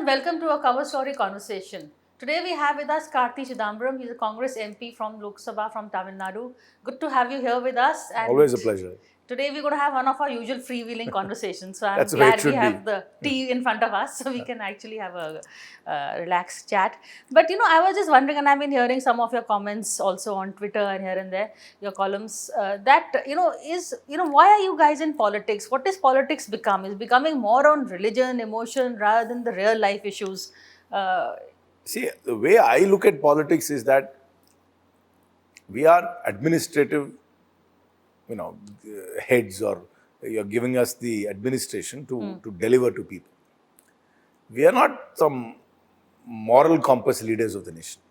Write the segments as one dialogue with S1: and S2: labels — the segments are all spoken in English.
S1: welcome to a cover story conversation. Today we have with us Karti Chidambaram. He's a Congress MP from Lok Sabha from Tamil Nadu. Good to have you here with us. And
S2: Always a pleasure.
S1: today we're going to have one of our usual freewheeling conversations. So I'm
S2: That's the way it
S1: glad we
S2: should
S1: have
S2: be.
S1: the tea in front of us so we can actually have a relaxed chat. But I was just wondering, and I've been hearing some of your comments also on Twitter and here and there, your columns, why are you guys in politics? What is politics become? Is becoming more on religion, emotion rather than the real life issues?
S2: See, the way I look at politics is that we are administrative, heads, or you're giving us the administration to deliver to people. We are not some moral compass leaders of the nation.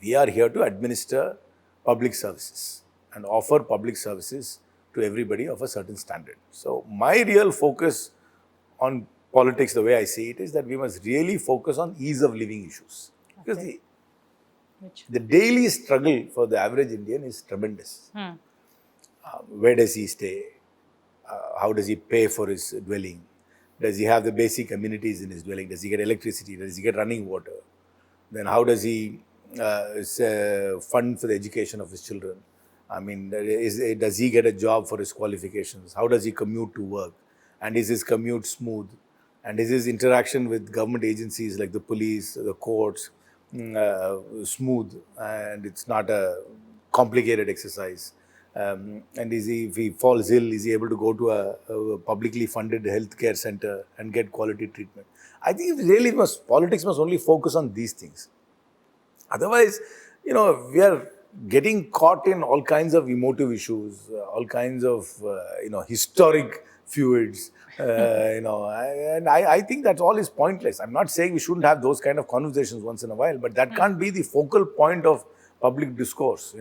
S2: We are here to administer public services and offer public services to everybody of a certain standard. So my real focus on politics, the way I see it, is that we must really focus on ease of living issues. Because the daily struggle for the average Indian is tremendous. Where does he stay? How does he pay for his dwelling? Does he have the basic amenities in his dwelling? Does he get electricity? Does he get running water? Then how does he fund for the education of his children? I mean, does he get a job for his qualifications? How does he commute to work? And is his commute smooth? And is his interaction with government agencies like the police, the courts, smooth? And it's not a complicated exercise. And if he falls ill, is he able to go to a publicly funded healthcare center and get quality treatment? I think politics must only focus on these things. Otherwise, we are getting caught in all kinds of emotive issues, all kinds of, historic feuds, and I think that all is pointless. I'm not saying we shouldn't have those kind of conversations once in a while, but that can't be the focal point of public discourse,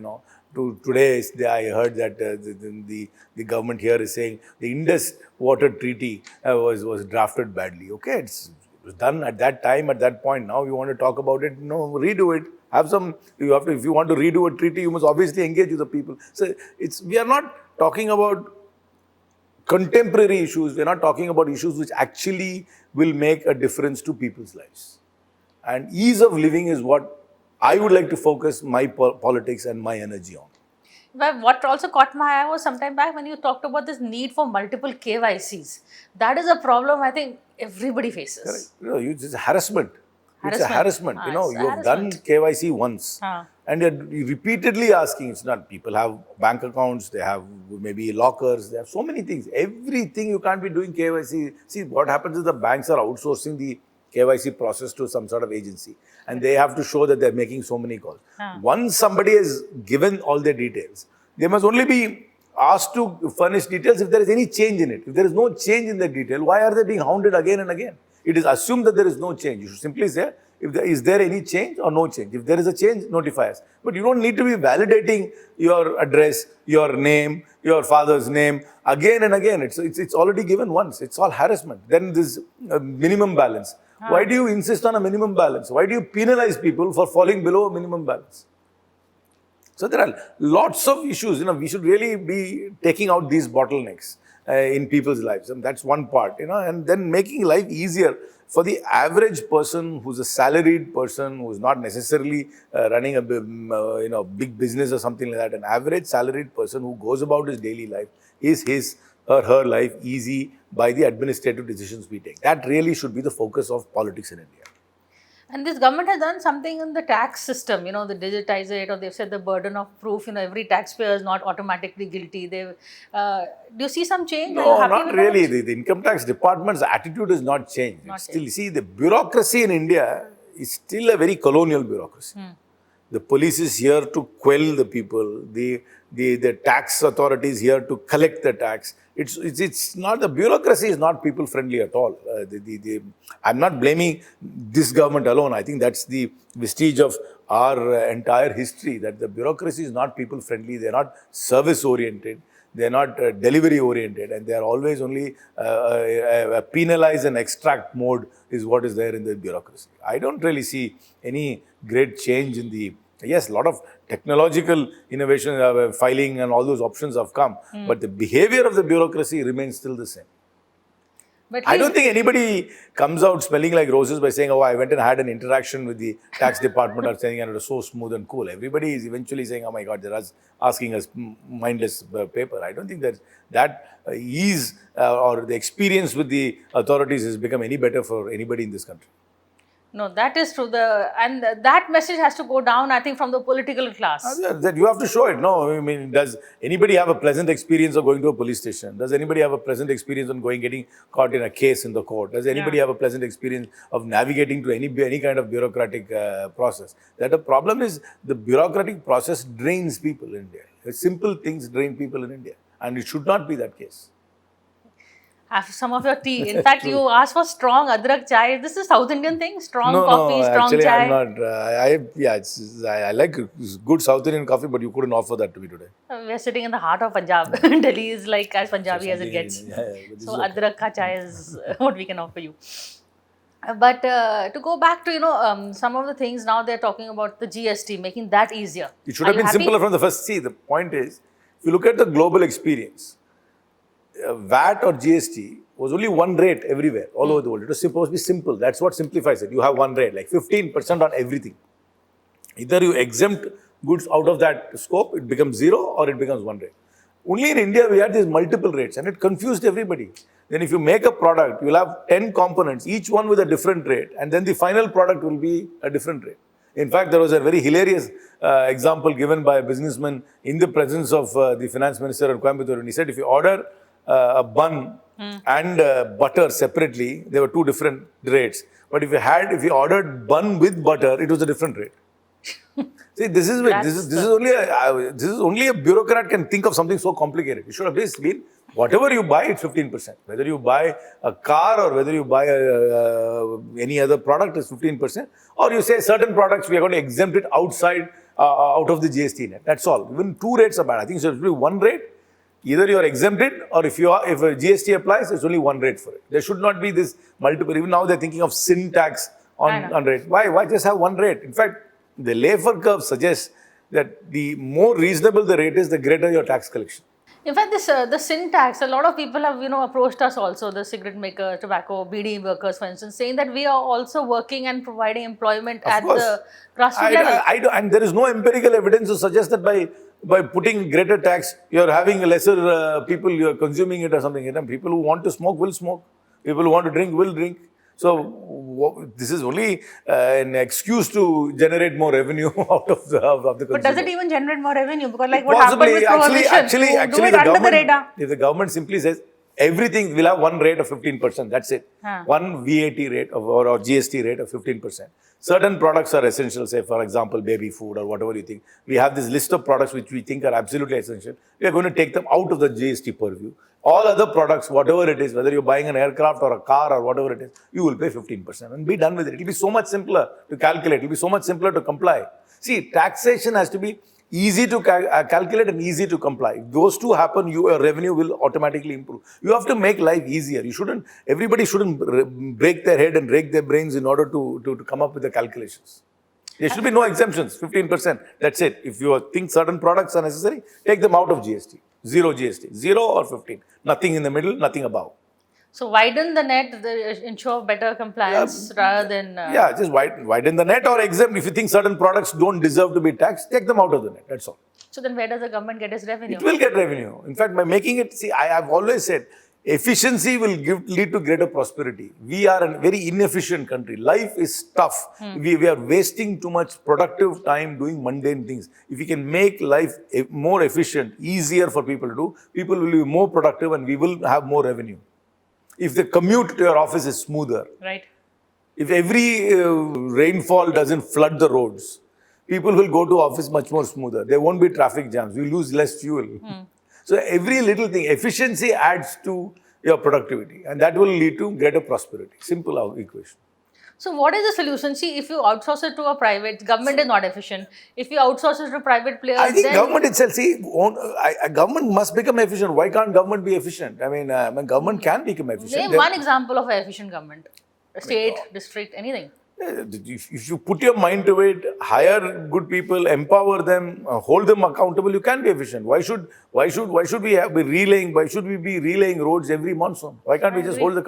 S2: Today, I heard that the government here is saying the Indus Water Treaty was drafted badly. Okay, it was done at that time, at that point. Now you want to talk about it? No, redo it. If you want to redo a treaty, you must obviously engage with the people. So we are not talking about contemporary issues. We are not talking about issues which actually will make a difference to people's lives. And ease of living is what I would like to focus my politics and my energy on.
S1: But what also caught my eye was sometime back when you talked about this need for multiple KYCs. That is a problem I think everybody faces.
S2: Correct. It's harassment. It's a harassment. You have done KYC once and you're repeatedly asking. It's not, people have bank accounts, they have maybe lockers, they have so many things. Everything you can't be doing KYC. See, what happens is the banks are outsourcing the KYC process to some sort of agency and they have to show that they're making so many calls. Once somebody has given all their details, they must only be asked to furnish details if there is any change in it. If there is no change in the detail, why are they being hounded again and again? It is assumed that there is no change. You should simply say, is there any change or no change? If there is a change, notify us. But you don't need to be validating your address, your name, your father's name again and again. It's already given once. It's all harassment. Then this minimum balance. Why do you insist on a minimum balance? Why do you penalize people for falling below a minimum balance? So there are lots of issues. We should really be taking out these bottlenecks in people's lives. And that's one part, and then making life easier for the average person who's a salaried person, who's not necessarily running a big business or something like that. An average salaried person who goes about his daily life, is his or her life easy by the administrative decisions we take. That really should be the focus of politics in India.
S1: And this government has done something in the tax system, they digitize it, or they've said the burden of proof, every taxpayer is not automatically guilty. Do you see some change?
S2: No, not really. The income tax department's attitude is not changed. See, the bureaucracy in India is still a very colonial bureaucracy. The police is here to quell the people. The tax authority is here to collect the tax. It's not, the bureaucracy is not people friendly at all. I'm not blaming this government alone. I think that's the vestige of our entire history, that the bureaucracy is not people friendly. They're not service oriented. They're not delivery oriented, and they're always only a penalize and extract mode is what is there in the bureaucracy. I don't really see any great change in the, yes, a lot of technological innovation, filing and all those options have come, but the behavior of the bureaucracy remains still the same.
S1: But
S2: I don't think anybody comes out smelling like roses by saying, oh, I went and had an interaction with the tax department or saying, and it was so smooth and cool. Everybody is eventually saying, oh my God, they're asking us mindless paper. I don't think that ease or the experience with the authorities has become any better for anybody in this country.
S1: No, that is true. And that message has to go down, I think, from the political class.
S2: That you have to show it. No, I mean, does anybody have a pleasant experience of going to a police station? Does anybody have a pleasant experience on getting caught in a case in the court? Does anybody have a pleasant experience of navigating to any kind of bureaucratic process? That the problem is the bureaucratic process drains people in India. Simple things drain people in India, and it should not be that case.
S1: Have some of your tea. In fact, you asked for strong adrak chai. This is South Indian thing? Strong coffee, strong
S2: actually,
S1: chai?
S2: I'm not. I like good South Indian coffee, but you couldn't offer that to me today.
S1: We are sitting in the heart of Punjab. Delhi is like as Punjabi as it gets. So adrak ka chai is what we can offer you. But to go back to some of the things now they're talking about the GST, making that easier.
S2: It should have been simpler from the first. See, the point is, if you look at the global experience, VAT or GST was only one rate everywhere, all over the world. It was supposed to be simple. That's what simplifies it. You have one rate, like 15% on everything. Either you exempt goods out of that scope, it becomes zero, or it becomes one rate. Only in India, we had these multiple rates, and it confused everybody. Then if you make a product, you'll have 10 components, each one with a different rate, and then the final product will be a different rate. In fact, there was a very hilarious example given by a businessman in the presence of the finance minister of Coimbatore, and he said, if you order a bun and butter separately, there were two different rates. But if you ordered bun with butter, it was a different rate. See, this is only a bureaucrat can think of something so complicated. It should have just been whatever you buy, it's 15%. Whether you buy a car or whether you buy any other product, it's 15%. Or you say certain products we are going to exempt it outside out of the GST net. That's all. Even two rates are bad. I think it should be one rate. Either you are exempted, or if a GST applies, it's only one rate for it. There should not be this multiple. Even now they're thinking of sin tax on rate. Why just have one rate? In fact, the Laffer curve suggests that the more reasonable the rate is, the greater your tax collection.
S1: In fact, the sin tax, a lot of people have approached us also, the cigarette makers, tobacco, BD workers, for instance, saying that we are also working and providing employment at the grassroots level.
S2: And there is no empirical evidence to suggest that by putting greater tax, you're having lesser people, you're consuming it or something. People who want to smoke will smoke. People who want to drink will drink. So this is only an excuse to generate more revenue out of the consumer.
S1: But does it even generate more revenue? Because like what happened with prohibition,
S2: actually, the government simply says everything will have one rate of 15%. That's it. One VAT rate or GST rate of 15%. Certain products are essential, say for example, baby food or whatever you think. We have this list of products which we think are absolutely essential. We are going to take them out of the GST purview. All other products, whatever it is, whether you're buying an aircraft or a car or whatever it is, you will pay 15% and be done with it. It will be so much simpler to calculate. It will be so much simpler to comply. See, taxation has to be easy to calculate and easy to comply. If those two happen, your revenue will automatically improve. You have to make life easier. Everybody shouldn't break their head and rake their brains in order to come up with the calculations. There should be no exemptions, 15%. That's it. If you think certain products are necessary, take them out of GST. Zero GST. 0 or 15. Nothing in the middle, nothing above.
S1: So widen the net, ensure better compliance rather than...
S2: just widen the net or exempt. If you think certain products don't deserve to be taxed, take them out of the net. That's all.
S1: So then where does the government get its revenue?
S2: It will get revenue. In fact, by making it... See, I have always said, efficiency will lead to greater prosperity. We are a very inefficient country. Life is tough. We are wasting too much productive time doing mundane things. If we can make life more efficient, easier for people to do, people will be more productive and we will have more revenue. If the commute to your office is smoother,
S1: right?
S2: If every rainfall doesn't flood the roads, people will go to office much more smoother. There won't be traffic jams. You lose less fuel. So every little thing, efficiency adds to your productivity and that will lead to greater prosperity. Simple equation.
S1: So what is the solution? See, if you outsource it to a private, government is not efficient. If you outsource it to a private player,
S2: I think government itself, government must become efficient. Why can't government be efficient? I mean, government can become efficient.
S1: Name one example of an efficient government. State, district, anything.
S2: If you put your mind to it, hire good people, empower them, hold them accountable, you can be efficient. Why should we be relaying? Why should we be relaying roads every monsoon? Why can't we just hold the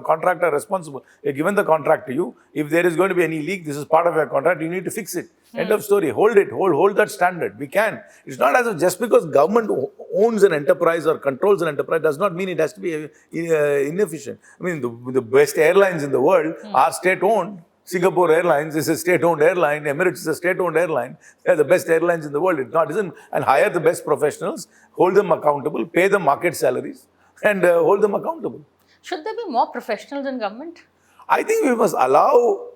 S2: contractor responsible? They're given the contract to you. If there is going to be any leak, this is part of your contract. You need to fix it. End of story. Hold it. Hold that standard. We can. It's not as if just because government owns an enterprise or controls an enterprise does not mean it has to be inefficient. I mean, the best airlines in the world are state-owned. Singapore Airlines is a state-owned airline. Emirates is a state-owned airline. They're the best airlines in the world. It not isn't. And hire the best professionals, hold them accountable, pay them market salaries, and hold them accountable.
S1: Should there be more professionals in government?
S2: I think we must allow,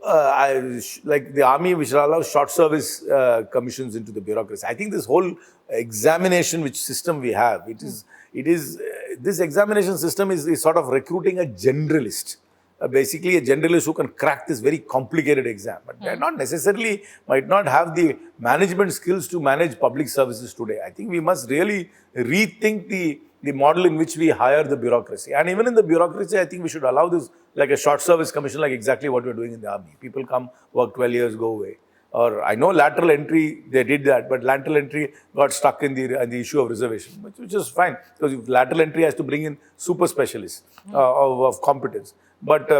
S2: like the army, we should allow short service commissions into the bureaucracy. I think this whole examination which system we have, this examination system is sort of recruiting a generalist. Basically a generalist who can crack this very complicated exam. But they not necessarily, might not have the management skills to manage public services today. I think we must really rethink the model in which we hire the bureaucracy. And even in the bureaucracy, I think we should allow this like a short service commission, like exactly what we're doing in the army. People come, work 12 years, go away. Or I know lateral entry, they did that, but lateral entry got stuck in the issue of reservation, which is fine. Because lateral entry has to bring in super specialists of competence. But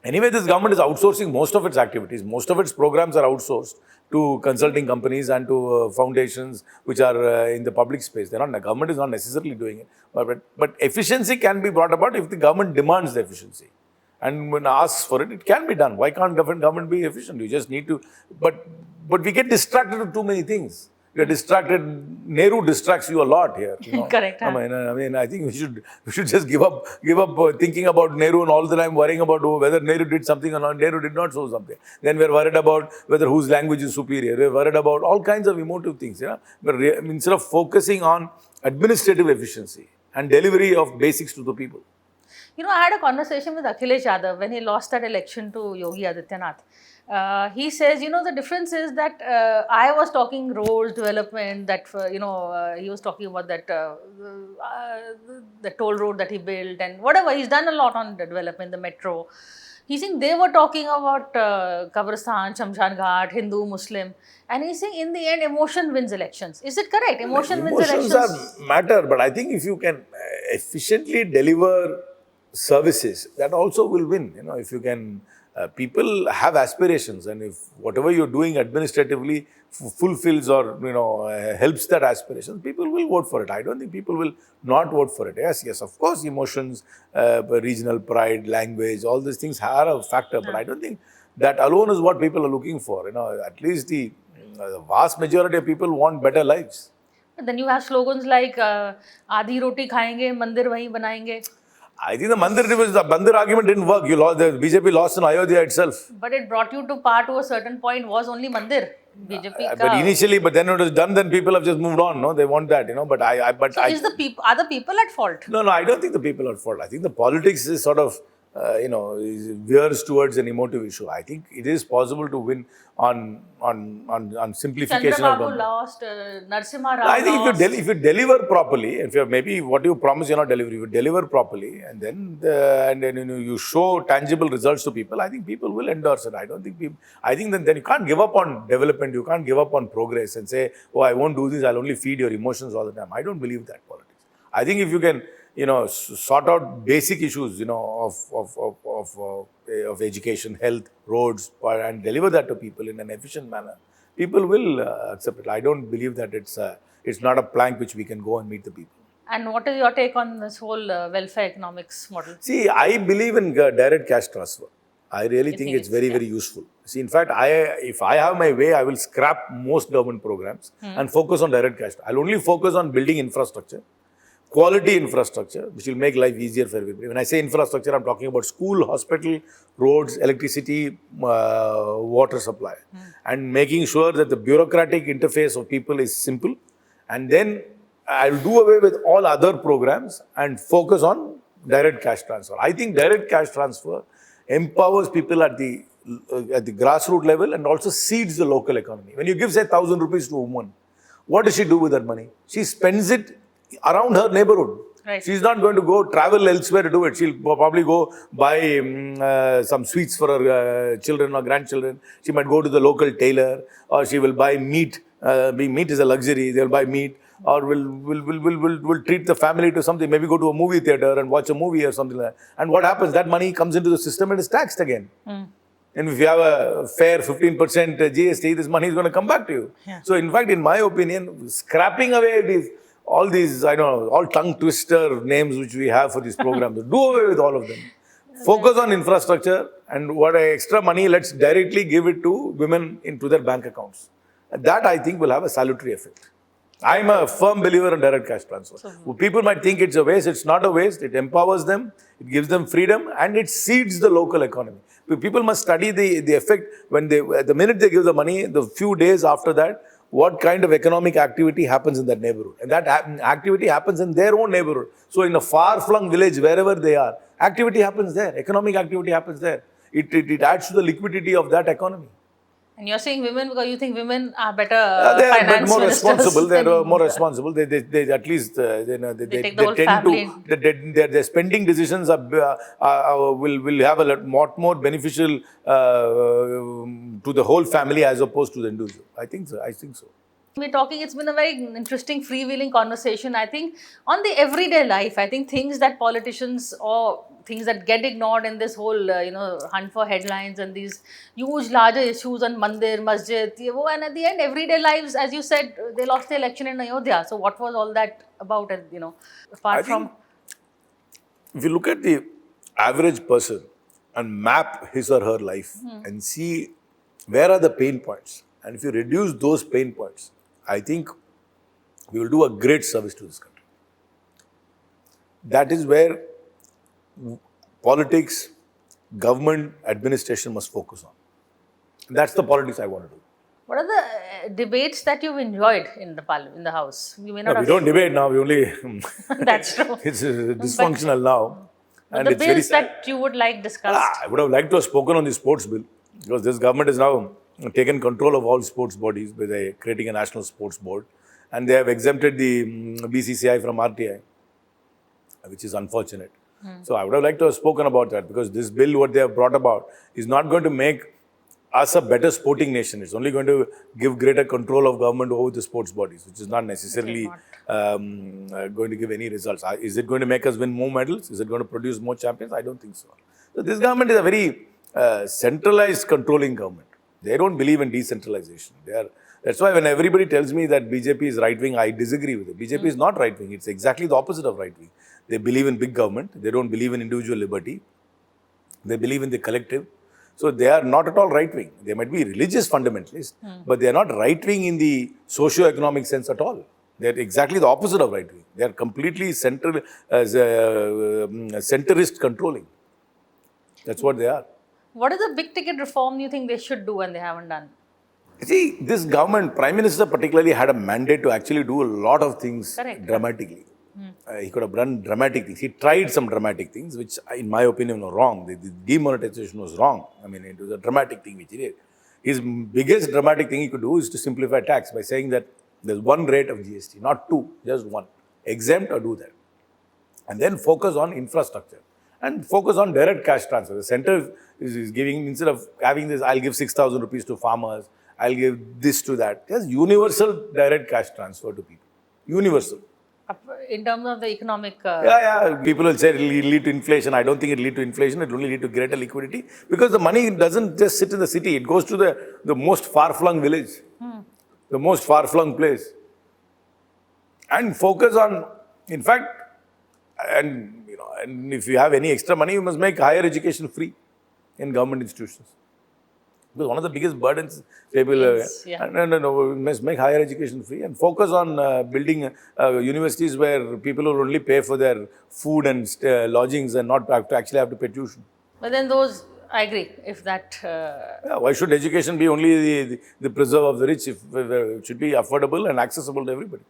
S2: anyway, this government is outsourcing most of its activities. Most of its programs are outsourced to consulting companies and to foundations which are in the public space. The government is not necessarily doing it. But efficiency can be brought about if the government demands the efficiency. And when asks for it, it can be done. Why can't government be efficient? You just need to. But we get distracted with too many things. We are distracted. Nehru distracts you a lot here. You know?
S1: Correct. Huh?
S2: I mean, I think we should just give up thinking about Nehru and all the time worrying about whether Nehru did something or not. Nehru did not show something. Then we're worried about whether whose language is superior. We're worried about all kinds of emotive things. You know? But instead of focusing on administrative efficiency and delivery of basics to the people.
S1: You know, I had a conversation with Akhilesh Yadav when he lost that election to Yogi Adityanath. He says, you know, the difference is that I was talking roads development, that, he was talking about that the toll road that he built and whatever. He's done a lot on the development, the metro. He's saying they were talking about Kabristan, Shamshan Ghat, Hindu, Muslim. And he's saying in the end, emotion wins elections. Is it correct? Emotion wins elections?
S2: Emotions matter, but I think if you can efficiently deliver services, that also will win. You know, if you can, people have aspirations, and if whatever you're doing administratively fulfills or helps that aspiration, people will vote for it. I don't think people will not vote for it. Yes, of course, emotions, regional pride, language, all these things are a factor, but I don't think that alone is what people are looking for. You know, at least the vast majority of people want better lives.
S1: But then you have slogans like "Aadhi roti khayenge, mandir wahi banayenge."
S2: I think the Mandir argument didn't work. The BJP lost in Ayodhya itself.
S1: But it brought you to power to a certain point was only Mandir. BJP
S2: but then it was done, then people have just moved on. No, they want that, But are
S1: the people at fault?
S2: No, I don't think the people are at fault. I think the politics is sort of, veers towards an emotive issue. I think it is possible to win on simplification of government.
S1: Lost, Narasimha Rao
S2: I think if you deliver properly, if you maybe what you promise you're not delivering, you deliver properly, and then you show tangible results to people, I think people will endorse it. I think then you can't give up on development, you can't give up on progress and say, oh, I won't do this, I'll only feed your emotions all the time. I don't believe that politics. I think if you can sort out basic issues, of education, health, roads, and deliver that to people in an efficient manner, people will accept it. I don't believe that it's not a plank which we can go and meet the people.
S1: And what is your take on this whole welfare economics model?
S2: See, I believe in direct cash transfer. I really think it's very, very useful. See, in fact, if I have my way, I will scrap most government programs and focus on direct cash. I'll only focus on building infrastructure. Quality infrastructure, which will make life easier for everybody. When I say infrastructure, I'm talking about school, hospital, roads, electricity, water supply. And making sure that the bureaucratic interface of people is simple. And then I'll do away with all other programs and focus on direct cash transfer. I think direct cash transfer empowers people at the grassroots level and also seeds the local economy. When you give, say, 1,000 rupees to a woman, what does she do with that money? She spends it around her neighborhood.
S1: Right.
S2: She's not going to go travel elsewhere to do it. She'll probably go buy some sweets for her children or grandchildren. She might go to the local tailor, or she will buy meat. Meat is a luxury. They'll buy meat, or will treat the family to something. Maybe go to a movie theater and watch a movie or something like that. And what happens? That money comes into the system and is taxed again. And if you have a fair 15% GST, this money is going to come back to you.
S1: Yeah.
S2: So, in fact, in my opinion, scrapping away all these, I know, all tongue twister names which we have for these programs, do away with all of them. Focus on infrastructure, and what extra money, let's directly give it to women into their bank accounts. That, I think, will have a salutary effect. I'm a firm believer in direct cash transfer. People might think it's a waste. It's not a waste. It empowers them, it gives them freedom, and it seeds the local economy. People must study the effect when the minute they give the money, the few days after that, what kind of economic activity happens in that neighborhood. And that activity happens in their own neighborhood. So in a far-flung village, wherever they are, activity happens there. Economic activity happens there. It adds to the liquidity of that economy.
S1: And you're saying women because you think women are better
S2: They are
S1: finance
S2: more
S1: ministers
S2: responsible. They are
S1: than-
S2: more responsible. They at least
S1: take the whole family.
S2: Their spending decisions will have a lot more beneficial to the whole family as opposed to the individual. I think so.
S1: We're talking, it's been a very interesting freewheeling conversation. I think on the everyday life, I think things that politicians or things that get ignored in this whole, hunt for headlines and these huge, larger issues on Mandir, Masjid, and at the end, everyday lives, as you said, they lost the election in Ayodhya. So what was all that about, apart from...
S2: If you look at the average person and map his or her life and see where are the pain points, and if you reduce those pain points, I think we will do a great service to this country. That is where politics, government, administration must focus on. That's the politics I want to do.
S1: What are the debates that you've enjoyed in the House? You may not
S2: We don't debate now. We only...
S1: That's true.
S2: It's dysfunctional now.
S1: And the bills that you would like discussed?
S2: I would have liked to have spoken on the sports bill, because this government has now taken control of all sports bodies by creating a national sports board, and they have exempted the BCCI from RTI, which is unfortunate. So I would have liked to have spoken about that, because this bill, what they have brought about, is not going to make us a better sporting nation. It's only going to give greater control of government over the sports bodies, which is not necessarily going to give any results. Is it going to make us win more medals? Is it going to produce more champions? I don't think so. So this government is a very centralized controlling government. They don't believe in decentralization. That's why when everybody tells me that BJP is right-wing, I disagree with it. BJP is not right-wing. It's exactly the opposite of right-wing. They believe in big government. They don't believe in individual liberty. They believe in the collective. So they are not at all right-wing. They might be religious fundamentalists, but they are not right-wing in the socio-economic sense at all. They are exactly the opposite of right-wing. They are completely centrist controlling. That's what they are.
S1: What is the big ticket reform you think they should do and they haven't done?
S2: See, this government, Prime Minister particularly, had a mandate to actually do a lot of things dramatically. He could have done dramatic things. He tried some dramatic things, which in my opinion were wrong. The demonetization was wrong. I mean, it was a dramatic thing which he did. His biggest dramatic thing he could do is to simplify tax by saying that there's one rate of GST, not two, just one. Exempt or do that. And then focus on infrastructure. And focus on direct cash transfer. The center is giving, instead of having this, I'll give 6,000 rupees to farmers, I'll give this to that. Just universal direct cash transfer to people. Universal.
S1: In terms of the economic...
S2: People will say it will lead to inflation. I don't think it will lead to inflation. It will only lead to greater liquidity. Because the money doesn't just sit in the city. It goes to the most far-flung village. The most far-flung place. And focus on, in fact, and if you have any extra money, you must make higher education free in government institutions. Because one of the biggest burdens people we must make higher education free and focus on building universities where people will only pay for their food and lodgings and not actually have to pay tuition.
S1: But then those, I agree, if that...
S2: why should education be only the preserve of the rich? If it should be affordable and accessible to everybody.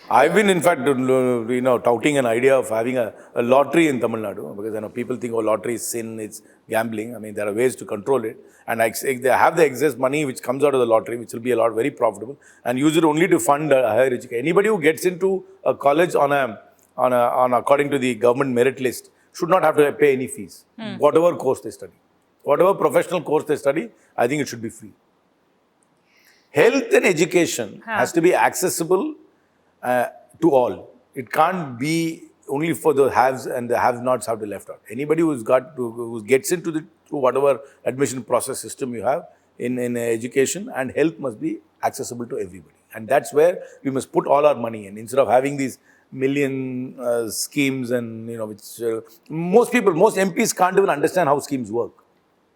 S2: I've been, in fact, touting an idea of having a lottery in Tamil Nadu, because people think, lottery is sin, it's gambling. I mean, there are ways to control it. And they have the excess money which comes out of the lottery, which will be very profitable, and use it only to fund higher education. Anybody who gets into a college on a on according to the government merit list should not have to pay any fees. Whatever course they study, whatever professional course they study, I think it should be free. Health and education has to be accessible to all. It can't be only for the haves, and the have-nots have to be left out. Anybody who gets into through whatever admission process system you have in education and health must be accessible to everybody. And that's where we must put all our money in, instead of having these million schemes, and which most MPs can't even understand how schemes work.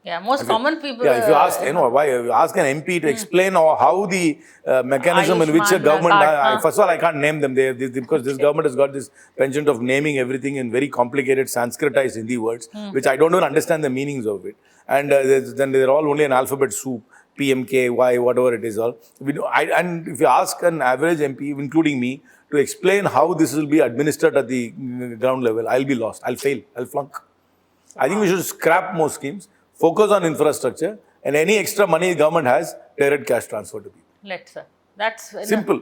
S1: Yeah, most common people.
S2: Yeah, if you ask, why you ask an MP to explain how the mechanism in which a government. First of all, I can't name them because this government has got this penchant of naming everything in very complicated Sanskritized Hindi words, which I don't even understand the meanings of it. And then they're all only an alphabet soup. PMK, Y, whatever it is all. And if you ask an average MP, including me, to explain how this will be administered at the ground level, I'll be lost. I'll fail. I'll flunk. I think we should scrap more schemes, focus on infrastructure, and any extra money the government has, direct cash transfer to people.
S1: That's
S2: simple.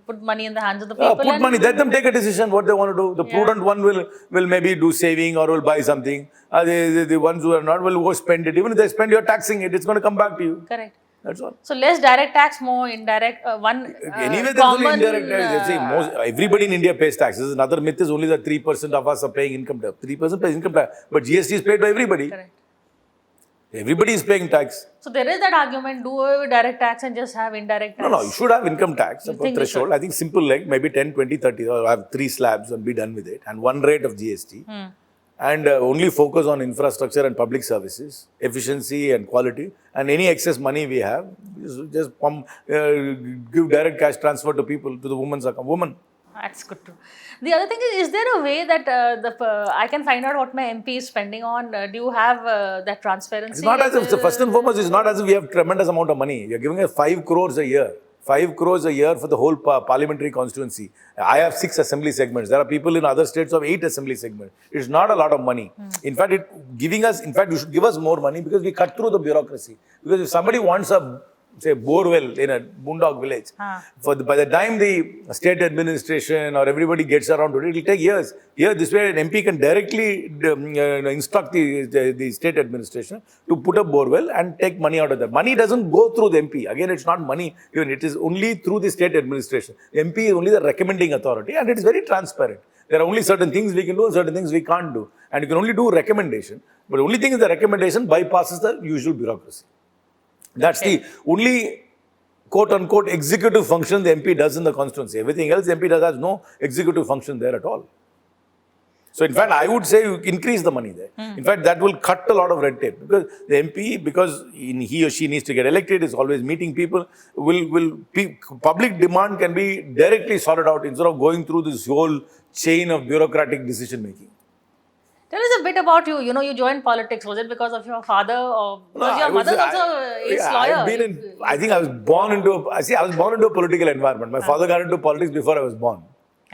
S1: Put money in the hands of the people.
S2: Put money, let them take a decision what they want to do. The prudent one will maybe do saving or will buy something. The ones who are not will go spend it. Even if they spend, you're taxing it. It's going to come back to you.
S1: Correct.
S2: That's all.
S1: So less direct tax, more indirect.
S2: Anyway, there's only indirect tax. Everybody in India pays taxes. Another myth is only that 3% of us are paying income tax. 3% pays income tax. But GST is paid by everybody.
S1: Correct.
S2: Everybody is paying tax.
S1: So there is that argument, do away with direct tax and just have indirect tax.
S2: No, you should have income tax threshold. I think simple, like maybe 10, 20, 30, or have 3 slabs and be done with it. And 1 rate of GST. And only focus on infrastructure and public services, efficiency and quality. And any excess money we have, just give direct cash transfer to people, to the woman's account. Woman.
S1: That's good too. The other thing is there a way that I can find out what my MP is spending on? Do you have that transparency?
S2: It's not as if, first and foremost, it's not as if we have tremendous amount of money. You're giving us 5 crores a year. 5 crores a year for the whole parliamentary constituency. I have 6 assembly segments. There are people in other states who have 8 assembly segments. It's not a lot of money. In fact, you should give us more money because we cut through the bureaucracy. Because if somebody wants a borewell in a boondock village, by the time the state administration or everybody gets around to it, it will take years. Here, this way, an MP can directly instruct the state administration to put a borewell and take money out of that. Money doesn't go through the MP. Again, it's not money. Even it is only through the state administration. The MP is only the recommending authority, and it is very transparent. There are only certain things we can do and certain things we can't do. And you can only do recommendation. But the only thing is the recommendation bypasses the usual bureaucracy. That's the only quote-unquote executive function the MP does in the constituency. Everything else the MP does has no executive function there at all. So in fact, I would say you increase the money there. In fact, that will cut a lot of red tape. Because the MP, because he or she needs to get elected, is always meeting people, public demand can be directly sorted out instead of going through this whole chain of bureaucratic decision-making.
S1: Tell us a bit about you. You joined politics. Was it because of your father, or because your mother also is lawyer?
S2: I think I was born into a political environment. My father got into politics before I was born.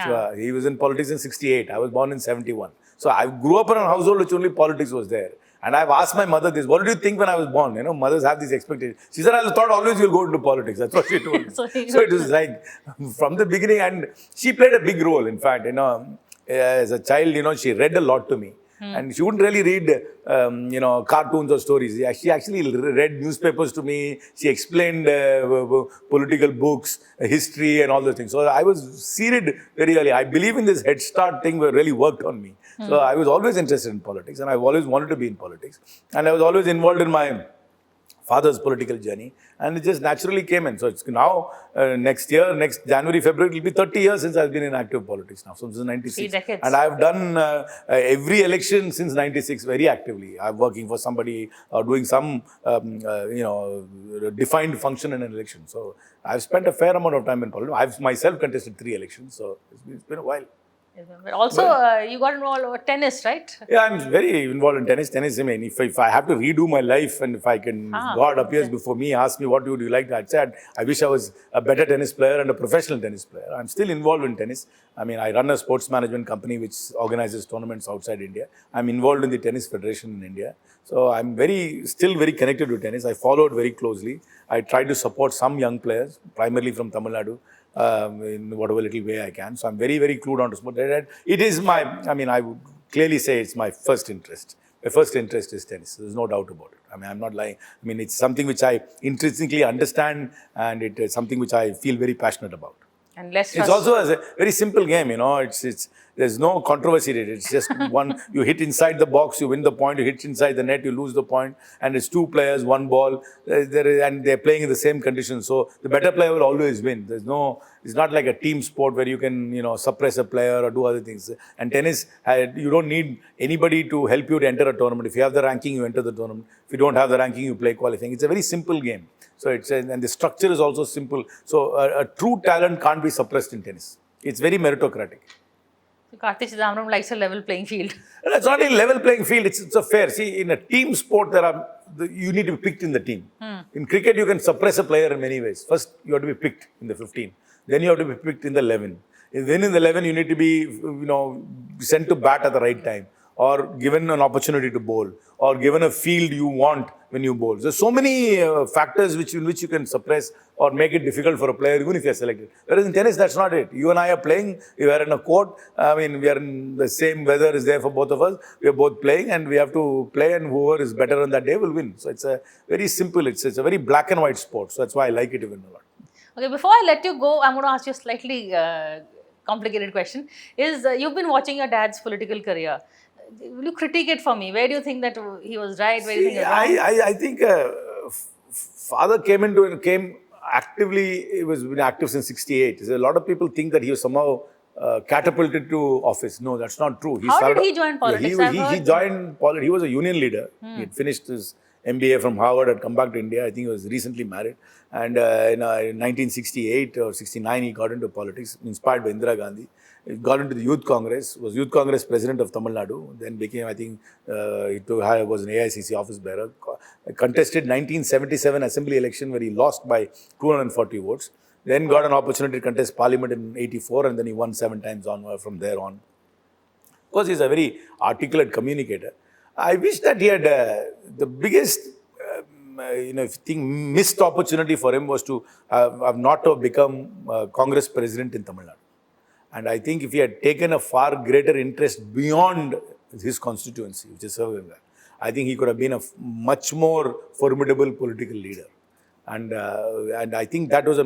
S2: So he was in politics in 68. I was born in 71. So I grew up in a household which only politics was there. And I've asked my mother this, what did you think when I was born? Mothers have these expectations. She said, I thought always you'll go into politics. That's what she told me. So it was like, from the beginning, and she played a big role. In fact, as a child, she read a lot to me. And she wouldn't really read, cartoons or stories. She actually read newspapers to me. She explained political books, history and all those things. So I was seated very early. I believe in this head start thing really worked on me. So I was always interested in politics, and I've always wanted to be in politics. And I was always involved in my father's political journey, and it just naturally came in. So it's now, next January, February, it will be 30 years since I've been in active politics now, so since 96.
S1: 3 decades.
S2: And I've done every election since 96 very actively. I'm working for somebody or doing some, defined function in an election. So I've spent a fair amount of time in politics. I've myself contested 3 elections, so it's been a while.
S1: But also, you got involved with tennis, right?
S2: Yeah, I'm very involved in tennis. I mean, if I have to redo my life, and if I can, God appears before me, asks me, what would you like? I'd say, I wish I was a better tennis player and a professional tennis player. I'm still involved in tennis. I mean, I run a sports management company which organizes tournaments outside India. I'm involved in the Tennis Federation in India. So I'm still very connected to tennis. I follow it very closely. I try to support some young players, primarily from Tamil Nadu. in whatever little way I can. So I'm very, very clued on to sport. It is my, I mean, I would clearly say it's my first interest. My first interest is tennis. There's no doubt about it. I mean, I'm not lying. I mean, it's something which I intrinsically understand, and it is something which I feel very passionate about.
S1: And less
S2: It's also a very simple game, you know. It's there's no controversy in it. It's just one. You hit inside the box, you win the point. You hit inside the net, you lose the point. And it's two players, one ball, and they're playing in the same conditions. So the better player will always win. There's no. It's not like a team sport where you can, you know, suppress a player or do other things. And tennis, you don't need anybody to help you to enter a tournament. If you have the ranking, you enter the tournament. If you don't have the ranking, you play qualifying. It's a very simple game. So and the structure is also simple. So a true talent can't be suppressed in tennis. It's very meritocratic.
S1: So Karti Chidambaram likes a level playing field.
S2: And it's not a level playing field. It's a fair. See, in a team sport, you need to be picked in the team. In cricket, you can suppress a player in many ways. First, you have to be picked in the 15. Then you have to be picked in the 11. Then in the 11, you need to be, you know, sent to bat at the right time, or given an opportunity to bowl, or given a field you want when you bowl. There's so many factors in which you can suppress or make it difficult for a player, even if you're selected. Whereas in tennis, that's not it. You and I are playing, we are in a court, I mean, we are in the same weather is there for both of us. We are both playing, and we have to play, and whoever is better on that day will win. So it's a very simple, it's a very black and white sport. So that's why I like it even a lot.
S1: Okay, before I let you go, I'm going to ask you a slightly complicated question. You've been watching your dad's political career. Will you critique it for me? Where do you think that he was right? Where do you think he was wrong?
S2: I think father came actively. He was been active since '68. So a lot of people think that he was somehow catapulted to office. No, that's not true.
S1: How did he join politics?
S2: He joined politics. He was a union leader. He had finished his MBA from Harvard, had come back to India. I think he was recently married. And in 1968 or 69, he got into politics, inspired by Indira Gandhi. He got into the Youth Congress, was Youth Congress president of Tamil Nadu, then became, I think, was an AICC office bearer. Contested 1977 assembly election where he lost by 240 votes. Then got an opportunity to contest parliament in 84, and then he won 7 times on from there on. Of course, he's a very articulate communicator. I wish that he had the biggest, missed opportunity for him was to have not to become Congress president in Tamil Nadu. And I think if he had taken a far greater interest beyond his constituency, which is Sivaganga, I think he could have been a much more formidable political leader. And I think that was a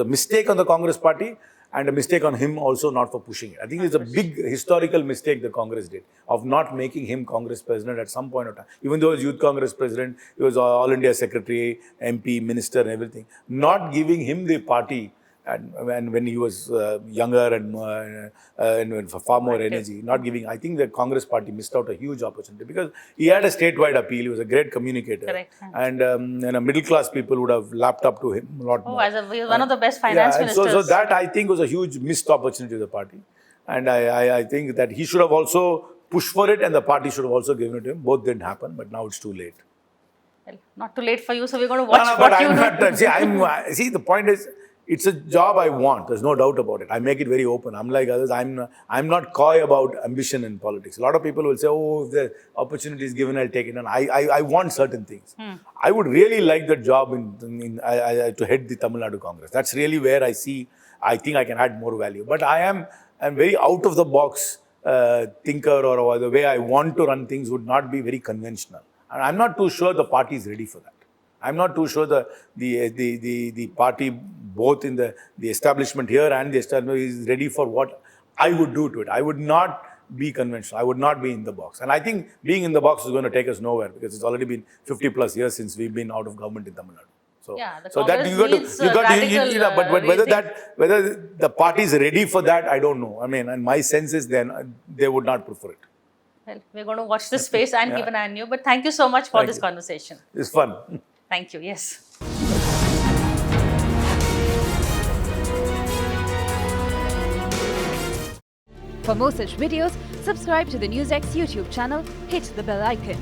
S2: mistake on the Congress party, and a mistake on him also not for pushing it. I think it's a big historical mistake the Congress did of not making him Congress president at some point of time. Even though he was Youth Congress president, he was All India Secretary, MP, Minister and everything. Not giving him the party and when he was younger and far more energy, not giving. I think the Congress party missed out a huge opportunity because he had a statewide appeal. He was a great communicator.
S1: Correct.
S2: And middle class people would have lapped up to him a lot more.
S1: He was one of the best finance ministers.
S2: So that I think was a huge missed opportunity of the party. And I think that he should have also pushed for it, and the party should have also given it to him. Both didn't happen, but now it's too late.
S1: Well, not too late for you, so we're going to watch what you do.
S2: See, the point is, it's a job I want. There's no doubt about it. I make it very open. I'm like others. I'm not coy about ambition in politics. A lot of people will say, "Oh, if the opportunity is given, I'll take it." And I want certain things. I would really like the job to head the Tamil Nadu Congress. That's really where I think I can add more value. But I'm very out of the box thinker, or the way I want to run things would not be very conventional. And I'm not too sure the party is ready for that. I'm not too sure the party, both in the establishment here and the establishment, is ready for what I would do to it. I would not be conventional. I would not be in the box. And I think being in the box is going to take us nowhere because it's already been 50 plus years since we've been out of government in Tamil Nadu.
S1: So that
S2: but whether the party is ready for that, I don't know. I mean, and my sense is then they would not prefer it.
S1: Well, we're going to watch this space and keep an eye on you. But thank you so much for this conversation.
S2: It's fun.
S1: Thank you. Yes.
S3: For more such videos, subscribe to the NewsX YouTube channel, hit the bell icon.